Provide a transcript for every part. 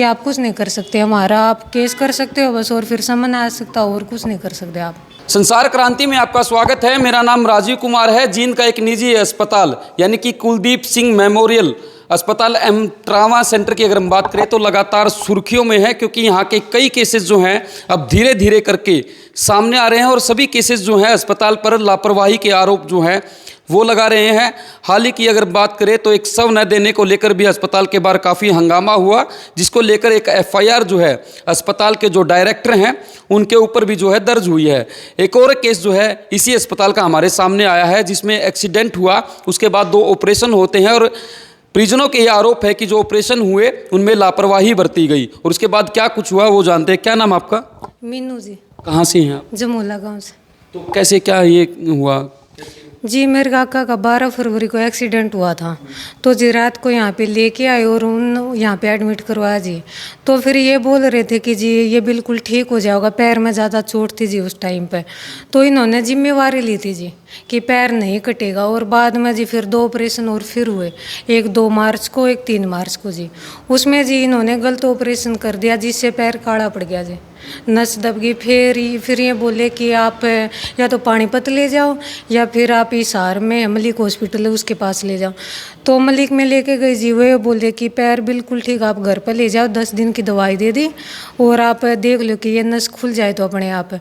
कि आप कुछ नहीं कर सकते, हमारा आप केस कर सकते हो बस, और फिर समन आ सकता, और कुछ नहीं कर सकते आप। संसार क्रांति में आपका स्वागत है। मेरा नाम राजीव कुमार है। जींद का एक निजी अस्पताल यानी कि कुलदीप सिंह मेमोरियल अस्पताल एम ट्रामा सेंटर की अगर हम बात करें तो लगातार सुर्खियों में है, क्योंकि यहाँ के कई केसेस जो हैं अब धीरे धीरे करके सामने आ रहे हैं और सभी केसेस जो हैं अस्पताल पर लापरवाही के आरोप जो हैं वो लगा रहे हैं। हाल ही की अगर बात करें तो एक शव न देने को लेकर भी अस्पताल के बाहर काफ़ी हंगामा हुआ, जिसको लेकर एक एफआईआर जो है अस्पताल के जो डायरेक्टर हैं उनके ऊपर भी जो है दर्ज हुई है। एक और केस जो है इसी अस्पताल का हमारे सामने आया है, जिसमें एक्सीडेंट हुआ, उसके बाद 2 ऑपरेशन होते हैं और परिजनों के ये आरोप है कि जो ऑपरेशन हुए उनमें लापरवाही बरती गई और उसके बाद क्या कुछ हुआ वो जानते हैं। क्या नाम आपका? मीनू जी। कहाँ से हैं आप? जमोला गांव से। तो कैसे क्या ये हुआ? जी मेरे काका का 12 फरवरी को एक्सीडेंट हुआ था, तो जी रात को यहाँ पे लेके आए और उन यहाँ पे एडमिट करवाया जी। तो फिर ये बोल रहे थे कि जी ये बिल्कुल ठीक हो जाएगा, पैर में ज़्यादा चोट थी जी उस टाइम पे, तो इन्होंने जिम्मेवारी ली थी जी कि पैर नहीं कटेगा। और बाद में जी फिर 2 ऑपरेशन और फिर हुए, एक 2 मार्च को, एक 3 मार्च को जी। उसमें जी इन्होंने गलत ऑपरेशन कर दिया जिससे पैर काला पड़ गया जी, नस दब गई। फिर ये बोले कि आप या तो पानीपत ले जाओ या फिर आप हिसार में मलिक हॉस्पिटल है उसके पास ले जाओ। तो मलिक में लेके गई जी, वो बोले कि पैर बिल्कुल ठीक, आप घर पर ले जाओ, 10 दिन की दवाई दे दी और आप देख लो कि ये नस खुल जाए तो अपने आप।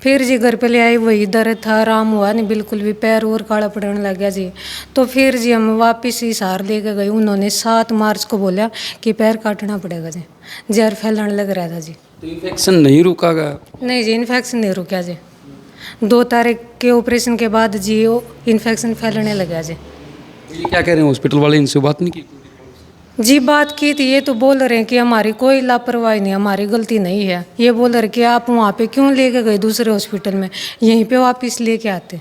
फिर जी घर पे ले आई, वही दर्द था, आराम हुआ नहीं बिल्कुल भी, पैर और काला पड़ने लग गया जी। तो फिर जी हम वापस हिसार लेके गए, उन्होंने 7 मार्च को बोला कि पैर काटना पड़ेगा जी, जहर फैलने लग रहा था जी। तो इन्फेक्शन नहीं रुका गया? नहीं जी, इन्फेक्शन नहीं रुका जी। 2 तारीख के ऑपरेशन के बाद जी वो इन्फेक्शन फैलने लगा जी। ये क्या कह रहे हैं हॉस्पिटल वाले? इनसे बात नहीं की? जी बात की थी, ये तो बोल रहे हैं कि हमारी कोई लापरवाही नहीं, हमारी गलती नहीं है। ये बोल रहे कि आप वहाँ पे क्यों लेके गए दूसरे हॉस्पिटल में, यहीं पे वापस लेके आते।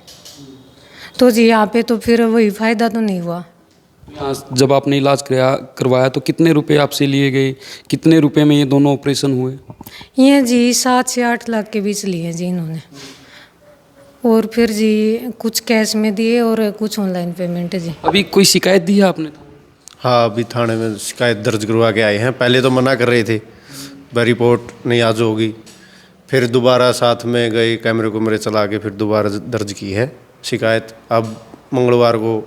तो जी यहाँ पे तो फिर वही फ़ायदा तो नहीं हुआ। यहाँ जब आपने इलाज करवाया तो कितने रुपए आपसे लिए गए? कितने रुपए में ये दोनों ऑपरेशन हुए? ये जी 7 से 8 लाख के बीच लिए जी इन्होंने, और फिर जी कुछ कैश में दिए और कुछ ऑनलाइन पेमेंट जी। अभी कोई शिकायत दी है आपने? हाँ, अभी थाने में शिकायत दर्ज करवा के आए हैं। पहले तो मना कर रहे थे, भाई रिपोर्ट नहीं आज होगी, फिर दोबारा साथ में गए, कैमरे चला के फिर दोबारा दर्ज की है शिकायत। अब मंगलवार को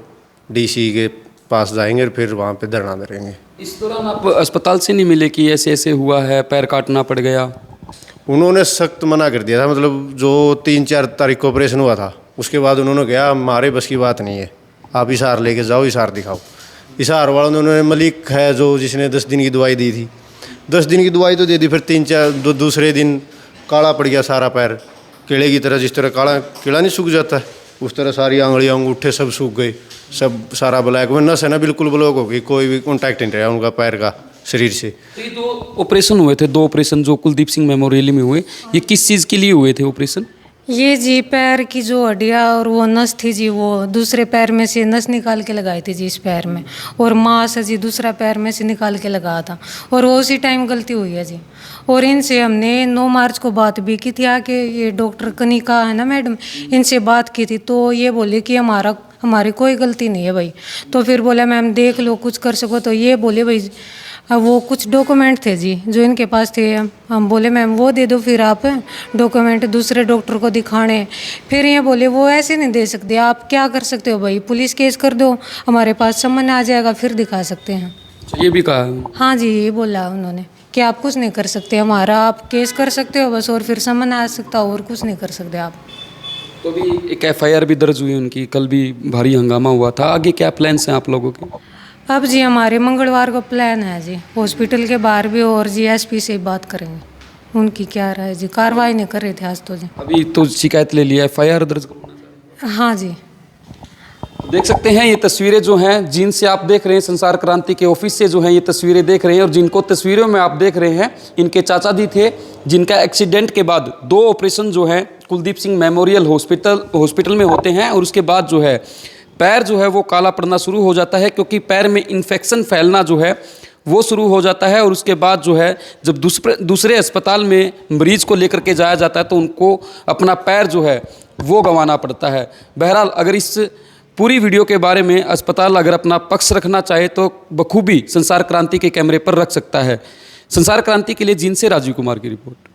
डीसी के पास जाएंगे और फिर वहाँ पे धरना देंगे। इस दौरान आप अस्पताल से नहीं मिले कि ऐसे ऐसे हुआ है, पैर काटना पड़ गया? उन्होंने सख्त मना कर दिया था, मतलब जो 3-4 तारीख को ऑपरेशन हुआ था उसके बाद उन्होंने कहा हमारे बस की बात नहीं है, आप हिसार लेके जाओ, हिसार दिखाओ। हिसार वालों ने, उन्होंने मलिक है जो जिसने 10 दिन की दवाई दी थी, 10 दिन की दवाई तो दे दी, फिर 3-4 दूसरे दिन काला पड़ गया सारा पैर, कीड़े की तरह। जिस तरह काला कीड़ा नहीं सूख जाता है उस तरह सारी आंगलियाँ अंगूठे सब सूख गए, सब सारा ब्लैक। वो नस है ना बिल्कुल ब्लॉक हो गई, कोई भी कॉन्टैक्ट नहीं रहा उनका पैर का शरीर से। तो ये 2 ऑपरेशन हुए थे, 2 ऑपरेशन जो कुलदीप सिंह मेमोरियल में हुए, ये किस चीज़ के लिए हुए थे ऑपरेशन? ये जी पैर की जो हड्डियाँ और वो नस थी जी, वो दूसरे पैर में से नस निकाल के लगाई थी जी इस पैर में, और मांस जी दूसरा पैर में से निकाल के लगाया था, और वो उसी टाइम गलती हुई है जी। और इनसे हमने 9 मार्च को बात भी की थी, आके ये डॉक्टर कनिका है ना मैडम, इनसे बात की थी, तो ये बोले कि हमारी कोई गलती नहीं है भाई। तो फिर बोला मैम देख लो कुछ कर सको, तो ये बोले भाई वो कुछ डॉक्यूमेंट थे जी जो इनके पास थे, हम बोले मैम वो दे दो फिर आप डॉक्यूमेंट दूसरे डॉक्टर को दिखाने। फिर ये बोले वो ऐसे नहीं दे सकते, आप क्या कर सकते हो भाई, पुलिस केस कर दो, हमारे पास समन आ जाएगा फिर दिखा सकते हैं। ये भी कहा है? हाँ जी, ये बोला उन्होंने कि आप कुछ नहीं कर सकते, हमारा आप केस कर सकते हो बस, और फिर समन आ सकता, और कुछ नहीं कर सकते आप। तो अभी एक एफआईआर भी दर्ज हुई उनकी, कल भी भारी हंगामा हुआ था। आगे क्या प्लान्स हैं आप लोगों के? अब जी हमारे मंगलवार को प्लान है जी, हॉस्पिटल के बाहर भी, और जी एसपी से बात करेंगे, उनकी क्या राय जी। कार्रवाई नहीं कर रहे थे आज तो जी। अभी तो शिकायत ले लिया, एफआईआर दर्ज करना? हाँ जी। देख सकते हैं ये तस्वीरें जो हैं जिनसे आप देख रहे हैं, संसार क्रांति के ऑफिस से जो हैं ये तस्वीरें देख रहे हैं, और जिनको तस्वीरों में आप देख रहे हैं इनके चाचा जी थे, जिनका एक्सीडेंट के बाद 2 ऑपरेशन जो हैं कुलदीप सिंह मेमोरियल हॉस्पिटल में होते हैं, और उसके बाद जो है पैर जो है वो काला पड़ना शुरू हो जाता है, क्योंकि पैर में इन्फेक्शन फैलना जो है वो शुरू हो जाता है। और उसके बाद जो है जब दूसरे अस्पताल में मरीज को लेकर के जाया जाता है तो उनको अपना पैर जो है वो गंवाना पड़ता है। बहरहाल अगर इस पूरी वीडियो के बारे में अस्पताल अगर अपना पक्ष रखना चाहे तो बखूबी संसार क्रांति के कैमरे पर रख सकता है। संसार क्रांति के लिए जींद से राजीव कुमार की रिपोर्ट।